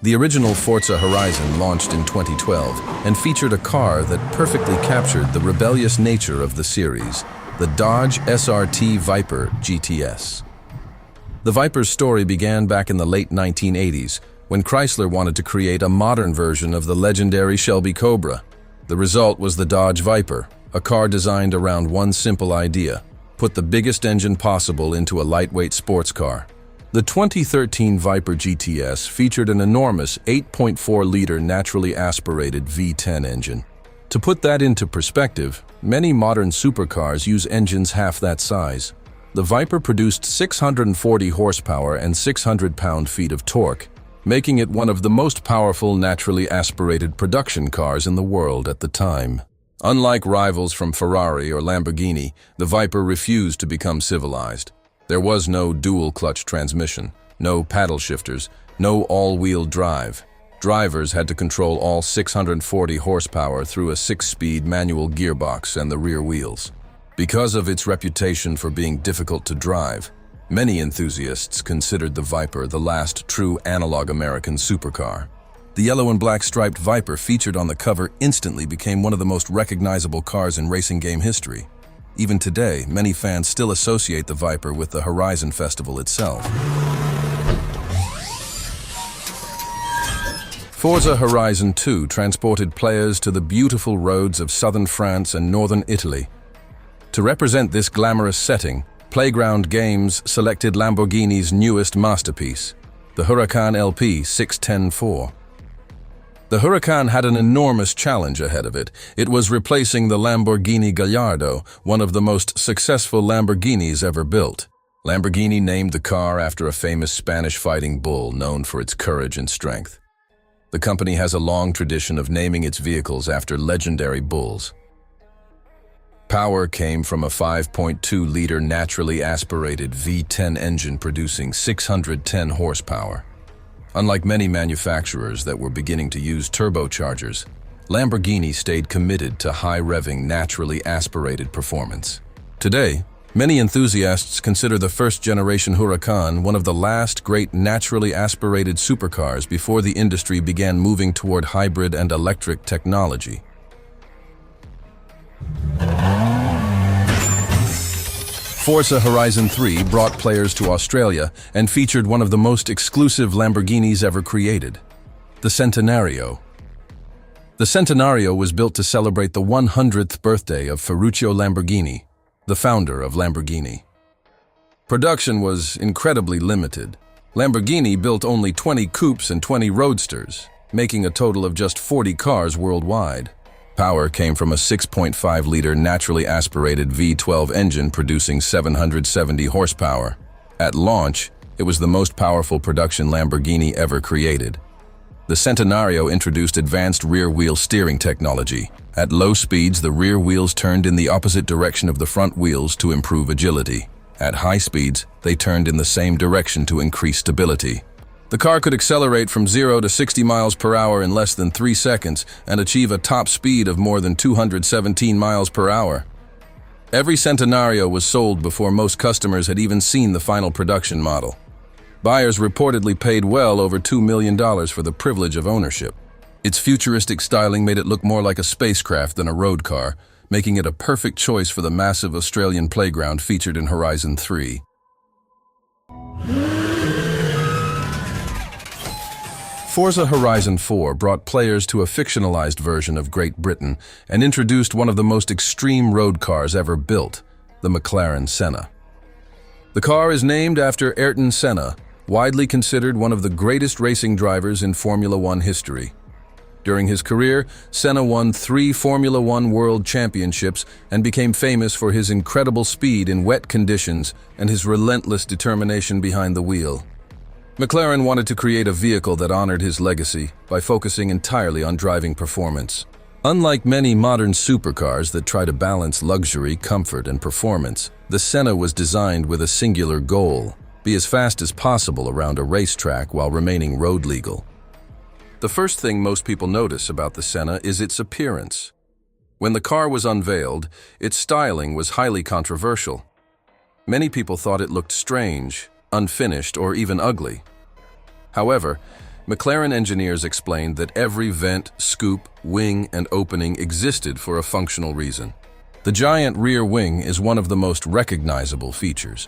The original Forza Horizon launched in 2012 and featured a car that perfectly captured the rebellious nature of the series, the Dodge SRT Viper GTS. The Viper's story began back in the late 1980s, when Chrysler wanted to create a modern version of the legendary Shelby Cobra. The result was the Dodge Viper, a car designed around one simple idea: put the biggest engine possible into a lightweight sports car. The 2013 Viper GTS featured an enormous 8.4-liter naturally aspirated V10 engine. To put that into perspective, many modern supercars use engines half that size. The Viper produced 640 horsepower and 600 pound-feet of torque, making it one of the most powerful naturally aspirated production cars in the world at the time. Unlike rivals from Ferrari or Lamborghini, the Viper refused to become civilized. There was no dual-clutch transmission, no paddle shifters, no all-wheel drive. Drivers had to control all 640 horsepower through a 6-speed manual gearbox and the rear wheels. Because of its reputation for being difficult to drive, many enthusiasts considered the Viper the last true analog American supercar. The yellow and black striped Viper featured on the cover instantly became one of the most recognizable cars in racing game history. Even today, many fans still associate the Viper with the Horizon Festival itself. Forza Horizon 2 transported players to the beautiful roads of southern France and northern Italy. To represent this glamorous setting, Playground Games selected Lamborghini's newest masterpiece, the Huracan LP 610-4. The Huracan had an enormous challenge ahead of it. It was replacing the Lamborghini Gallardo, one of the most successful Lamborghinis ever built. Lamborghini named the car after a famous Spanish fighting bull known for its courage and strength. The company has a long tradition of naming its vehicles after legendary bulls. Power came from a 5.2-liter naturally aspirated V10 engine producing 610 horsepower. Unlike many manufacturers that were beginning to use turbochargers, Lamborghini stayed committed to high-revving, naturally aspirated performance. Today, many enthusiasts consider the first-generation Huracan one of the last great naturally aspirated supercars before the industry began moving toward hybrid and electric technology. Forza Horizon 3 brought players to Australia and featured one of the most exclusive Lamborghinis ever created, the Centenario. The Centenario was built to celebrate the 100th birthday of Ferruccio Lamborghini, the founder of Lamborghini. Production was incredibly limited. Lamborghini built only 20 coupes and 20 roadsters, making a total of just 40 cars worldwide. Power came from a 6.5-liter naturally aspirated V12 engine producing 770 horsepower. At launch, it was the most powerful production Lamborghini ever created. The Centenario introduced advanced rear-wheel steering technology. At low speeds, the rear wheels turned in the opposite direction of the front wheels to improve agility. At high speeds, they turned in the same direction to increase stability. The car could accelerate from 0 to 60 miles per hour in less than 3 seconds and achieve a top speed of more than 217 miles per hour. Every Centenario was sold before most customers had even seen the final production model. Buyers reportedly paid well over $2 million for the privilege of ownership. Its futuristic styling made it look more like a spacecraft than a road car, making it a perfect choice for the massive Australian playground featured in Horizon 3. Forza Horizon 4 brought players to a fictionalized version of Great Britain and introduced one of the most extreme road cars ever built, the McLaren Senna. The car is named after Ayrton Senna, widely considered one of the greatest racing drivers in Formula One history. During his career, Senna won 3 Formula One World Championships and became famous for his incredible speed in wet conditions and his relentless determination behind the wheel. McLaren wanted to create a vehicle that honored his legacy by focusing entirely on driving performance. Unlike many modern supercars that try to balance luxury, comfort, and performance, the Senna was designed with a singular goal: be as fast as possible around a racetrack while remaining road legal. The first thing most people notice about the Senna is its appearance. When the car was unveiled, its styling was highly controversial. Many people thought it looked strange, unfinished, or even ugly. However, McLaren engineers explained that every vent, scoop, wing, and opening existed for a functional reason. The giant rear wing is one of the most recognizable features.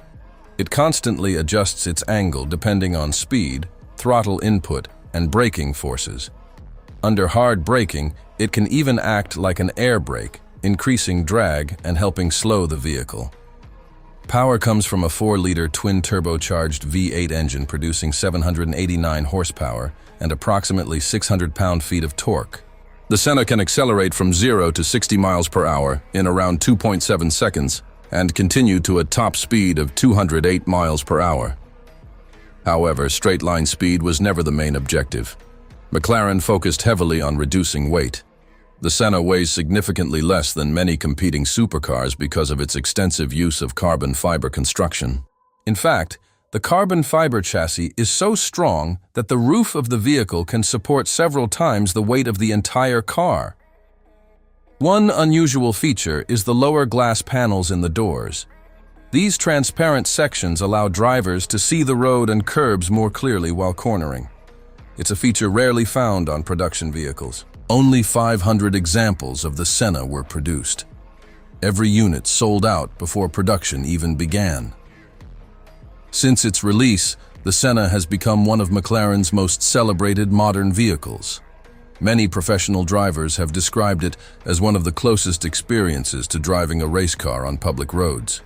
It constantly adjusts its angle depending on speed, throttle input, and braking forces. Under hard braking, it can even act like an air brake, increasing drag and helping slow the vehicle. Power comes from a 4-liter twin-turbocharged V8 engine producing 789 horsepower and approximately 600 pound-feet of torque. The Senna can accelerate from 0 to 60 miles per hour in around 2.7 seconds and continue to a top speed of 208 miles per hour. However, straight-line speed was never the main objective. McLaren focused heavily on reducing weight. The Senna weighs significantly less than many competing supercars because of its extensive use of carbon fiber construction. In fact, the carbon fiber chassis is so strong that the roof of the vehicle can support several times the weight of the entire car. One unusual feature is the lower glass panels in the doors. These transparent sections allow drivers to see the road and curbs more clearly while cornering. It's a feature rarely found on production vehicles. Only 500 examples of the Senna were produced. Every unit sold out before production even began. Since its release, the Senna has become one of McLaren's most celebrated modern vehicles. Many professional drivers have described it as one of the closest experiences to driving a race car on public roads.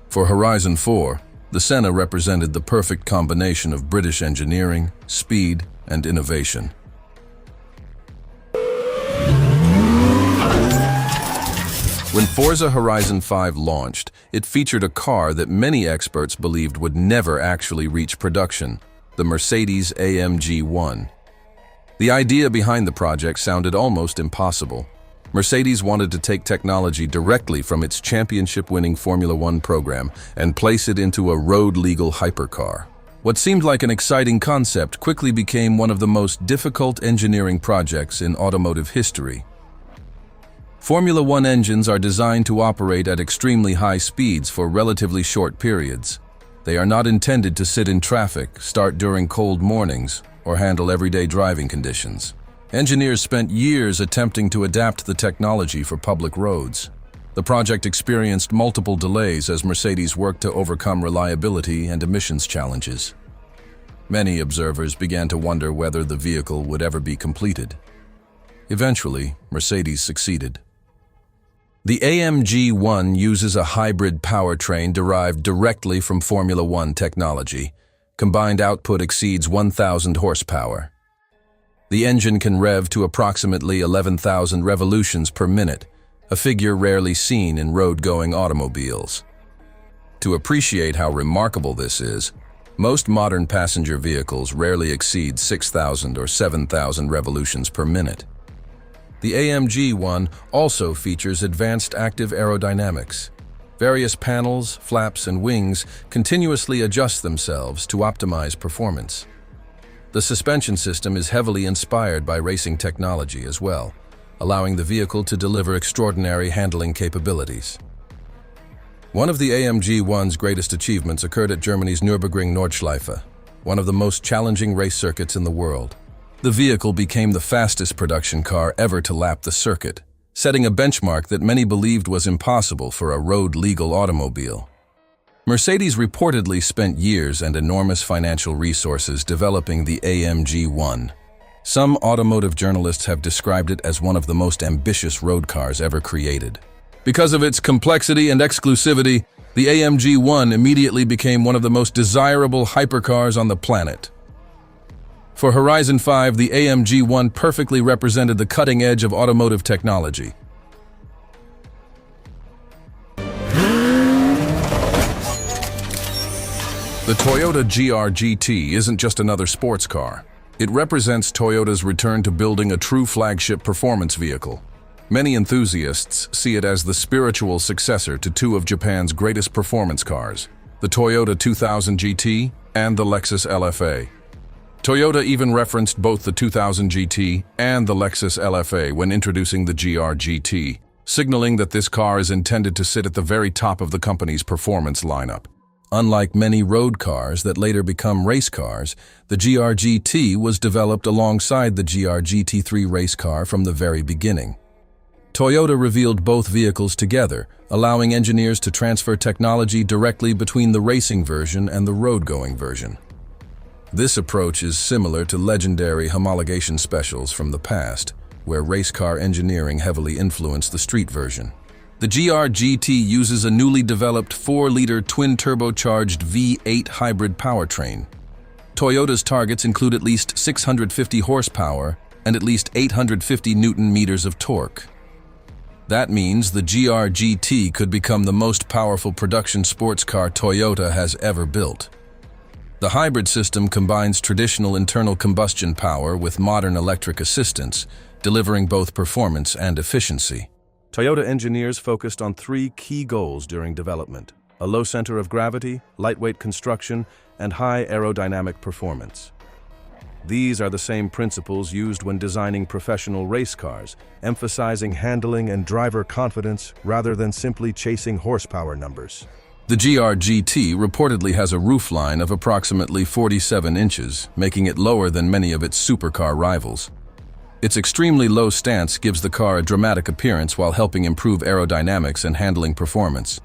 For Horizon 4, the Senna represented the perfect combination of British engineering, speed, and innovation. When Forza Horizon 5 launched, it featured a car that many experts believed would never actually reach production, the Mercedes-AMG 1. The idea behind the project sounded almost impossible. Mercedes wanted to take technology directly from its championship-winning Formula One program and place it into a road-legal hypercar. What seemed like an exciting concept quickly became one of the most difficult engineering projects in automotive history. Formula One engines are designed to operate at extremely high speeds for relatively short periods. They are not intended to sit in traffic, start during cold mornings, or handle everyday driving conditions. Engineers spent years attempting to adapt the technology for public roads. The project experienced multiple delays as Mercedes worked to overcome reliability and emissions challenges. Many observers began to wonder whether the vehicle would ever be completed. Eventually, Mercedes succeeded. The AMG 1 uses a hybrid powertrain derived directly from Formula One technology. Combined output exceeds 1,000 horsepower. The engine can rev to approximately 11,000 revolutions per minute, a figure rarely seen in road-going automobiles. To appreciate how remarkable this is, most modern passenger vehicles rarely exceed 6,000 or 7,000 revolutions per minute. The AMG 1 also features advanced active aerodynamics. Various panels, flaps, and wings continuously adjust themselves to optimize performance. The suspension system is heavily inspired by racing technology as well, allowing the vehicle to deliver extraordinary handling capabilities. One of the AMG 1's greatest achievements occurred at Germany's Nürburgring Nordschleife, one of the most challenging race circuits in the world. The vehicle became the fastest production car ever to lap the circuit, setting a benchmark that many believed was impossible for a road-legal automobile. Mercedes reportedly spent years and enormous financial resources developing the AMG 1. Some automotive journalists have described it as one of the most ambitious road cars ever created. Because of its complexity and exclusivity, the AMG 1 immediately became one of the most desirable hypercars on the planet. For Horizon 5, the AMG 1 perfectly represented the cutting edge of automotive technology. The Toyota GR-GT isn't just another sports car. It represents Toyota's return to building a true flagship performance vehicle. Many enthusiasts see it as the spiritual successor to two of Japan's greatest performance cars, the Toyota 2000 GT and the Lexus LFA. Toyota even referenced both the 2000 GT and the Lexus LFA when introducing the GR-GT, signaling that this car is intended to sit at the very top of the company's performance lineup. Unlike many road cars that later become race cars, the GR-GT was developed alongside the GR-GT3 race car from the very beginning. Toyota revealed both vehicles together, allowing engineers to transfer technology directly between the racing version and the road-going version. This approach is similar to legendary homologation specials from the past, where race car engineering heavily influenced the street version. The GR-GT uses a newly developed 4-liter twin-turbocharged V8 hybrid powertrain. Toyota's targets include at least 650 horsepower and at least 850 Newton-meters of torque. That means the GR-GT could become the most powerful production sports car Toyota has ever built. The hybrid system combines traditional internal combustion power with modern electric assistance, delivering both performance and efficiency. Toyota engineers focused on 3 key goals during development: a low center of gravity, lightweight construction, and high aerodynamic performance. These are the same principles used when designing professional race cars, emphasizing handling and driver confidence rather than simply chasing horsepower numbers. The GR-GT reportedly has a roofline of approximately 47 inches, making it lower than many of its supercar rivals. Its extremely low stance gives the car a dramatic appearance while helping improve aerodynamics and handling performance.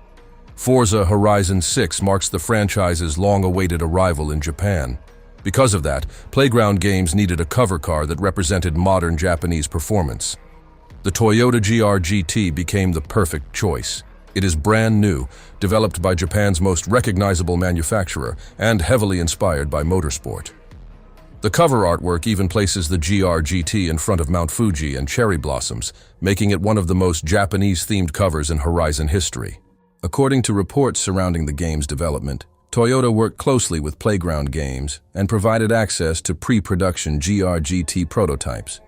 Forza Horizon 6 marks the franchise's long-awaited arrival in Japan. Because of that, Playground Games needed a cover car that represented modern Japanese performance. The Toyota GR-GT became the perfect choice. It is brand new, developed by Japan's most recognizable manufacturer, and heavily inspired by motorsport. The cover artwork even places the GR-GT in front of Mount Fuji and cherry blossoms, making it one of the most Japanese-themed covers in Horizon history. According to reports surrounding the game's development, Toyota worked closely with Playground Games and provided access to pre-production GR-GT prototypes.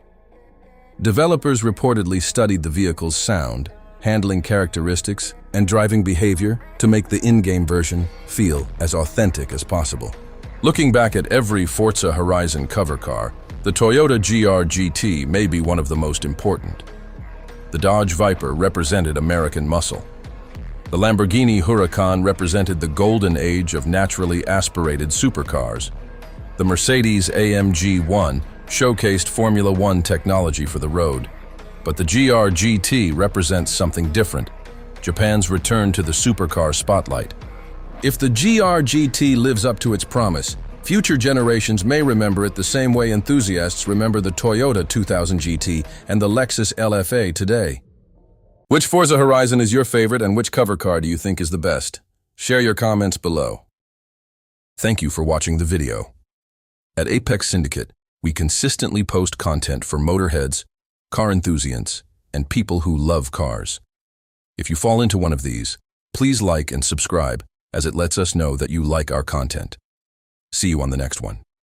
Developers reportedly studied the vehicle's sound, handling characteristics, and driving behavior to make the in-game version feel as authentic as possible. Looking back at every Forza Horizon cover car, the Toyota GR-GT may be one of the most important. The Dodge Viper represented American muscle. The Lamborghini Huracan represented the golden age of naturally aspirated supercars. The Mercedes-AMG 1 showcased Formula One technology for the road. But the GR-GT represents something different: Japan's return to the supercar spotlight. If the GR-GT lives up to its promise, future generations may remember it the same way enthusiasts remember the Toyota 2000 GT and the Lexus LFA today. Which Forza Horizon is your favorite, and which cover car do you think is the best? Share your comments below. Thank you for watching the video. At Apex Syndicate, we consistently post content for motorheads, car enthusiasts, and people who love cars. If you fall into one of these, please like and subscribe, as it lets us know that you like our content. See you on the next one.